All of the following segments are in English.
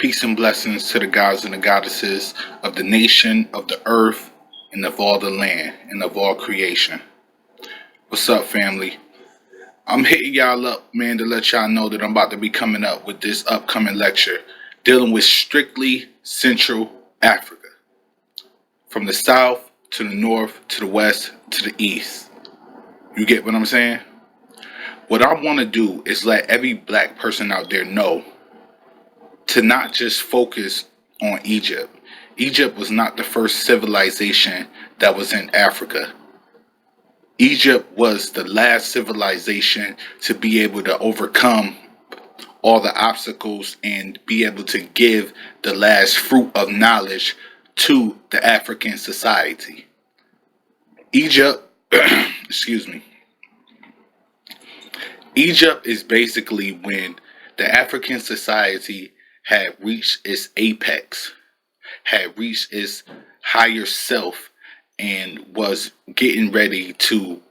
Peace and blessings to the gods and the goddesses of the nation, of the earth, and of all the land, and of all creation. What's up, family? I'm hitting y'all up, man, to let y'all know that I'm about to be coming up with this upcoming lecture dealing with strictly Central Africa. From the south to the north to the west to the east. You get what I'm saying? What I want to do is let every black person out there know to not just focus on Egypt. Egypt was not the first civilization that was in Africa. Egypt was the last civilization to be able to overcome all the obstacles and be able to give the last fruit of knowledge to the African society. Egypt, excuse me, Egypt is basically when the African society had reached its apex, had reached its higher self, and was getting ready to,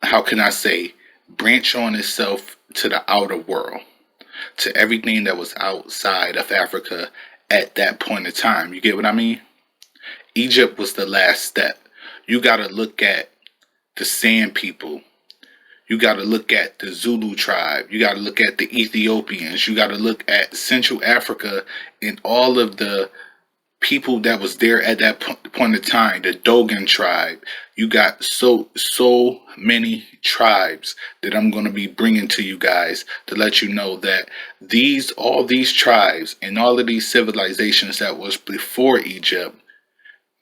how can I say, branch on itself to the outer world, to everything that was outside of Africa at that point in time. You get what I mean? Egypt was the last step. You got to look at the Sand people. You got to look at the Zulu tribe. You got to look at the Ethiopians. You got to look at Central Africa and all of the people that was there at that point in time. The Dogon tribe. You got so many tribes that I'm going to be bringing to you guys to let you know that all these tribes and all of these civilizations that was before Egypt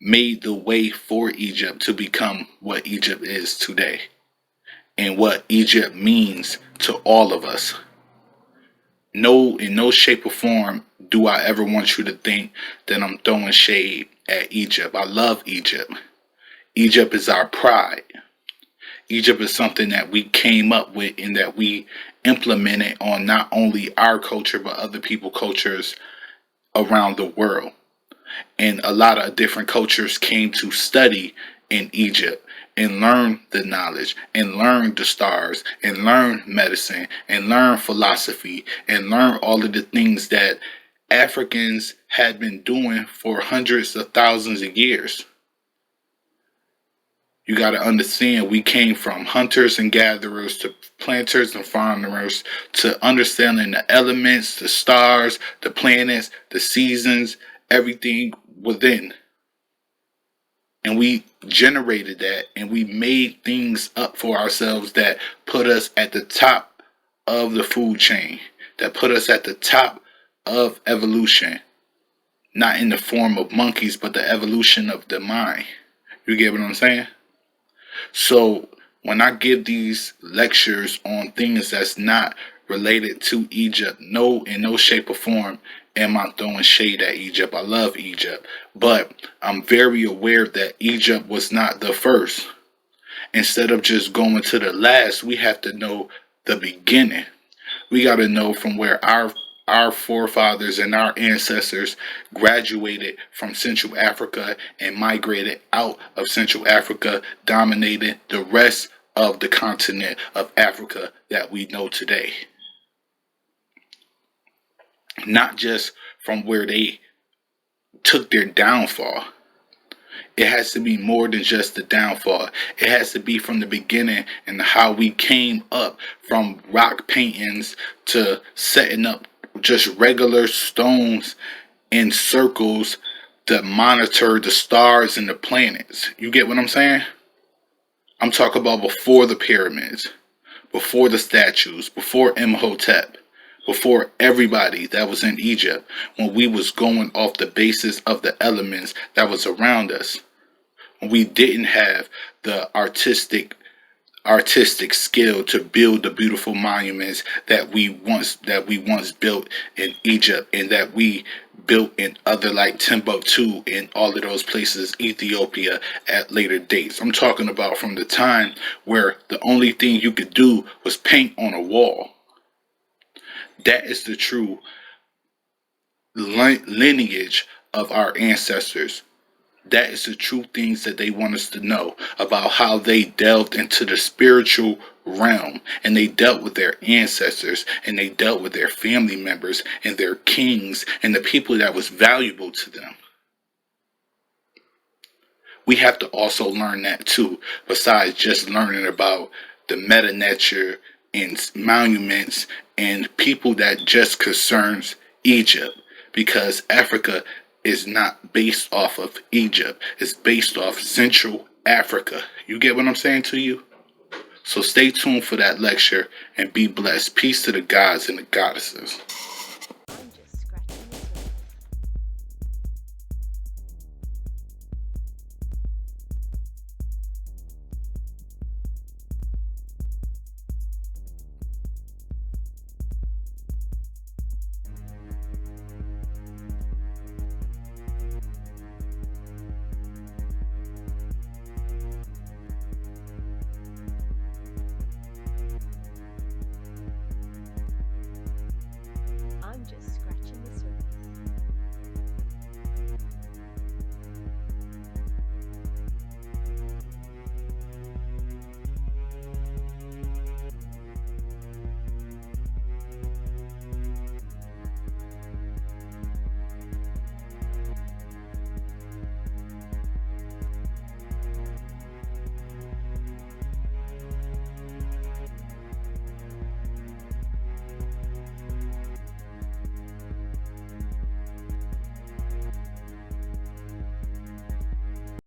made the way for Egypt to become what Egypt is today, and what Egypt means to all of us. No, in no shape or form do I ever want you to think that I'm throwing shade at Egypt. I love Egypt. Egypt is our pride. Egypt is something that we came up with and that we implemented on not only our culture but other people's cultures around the world. And a lot of different cultures came to study in Egypt and learn the knowledge and learn the stars and learn medicine and learn philosophy and learn all of the things that Africans had been doing for hundreds of thousands of years. You got to understand, we came from hunters and gatherers to planters and farmers to understanding the elements, the stars, the planets, the seasons, everything within. And we generated that and we made things up for ourselves that put us at the top of the food chain, that put us at the top of evolution, not in the form of monkeys, but the evolution of the mind. You get what I'm saying? So when I give these lectures on things that's not related to Egypt, no, in no shape or form am I throwing shade at Egypt. I love Egypt, but I'm very aware that Egypt was not the first. Instead of just going to the last, we have to know the beginning. We got to know from where our forefathers and our ancestors graduated from Central Africa and migrated out of Central Africa, dominated the rest of the continent of Africa that we know today. Not just from where they took their downfall. It has to be more than just the downfall. It has to be from the beginning and how we came up from rock paintings to setting up just regular stones in circles that monitor the stars and the planets. You get what I'm saying? I'm talking about before the pyramids, before the statues, before Imhotep, before everybody that was in Egypt, when we was going off the basis of the elements that was around us. When we didn't have the artistic skill to build the beautiful monuments that we once built in Egypt, and that we built in other like Timbuktu and all of those places, Ethiopia, at later dates. I'm talking about from the time where the only thing you could do was paint on a wall. That is the true lineage of our ancestors. That is the true things that they want us to know about how they delved into the spiritual realm, and they dealt with their ancestors, and they dealt with their family members and their kings and the people that was valuable to them. We have to also learn that too, besides just learning about the meta nature and monuments and people that just concerns Egypt, because Africa is not based off of Egypt. It's based off Central Africa. You get what I'm saying to you? So stay tuned for that lecture and be blessed. Peace to the gods and the goddesses. I'm just scratching the surface. I'm just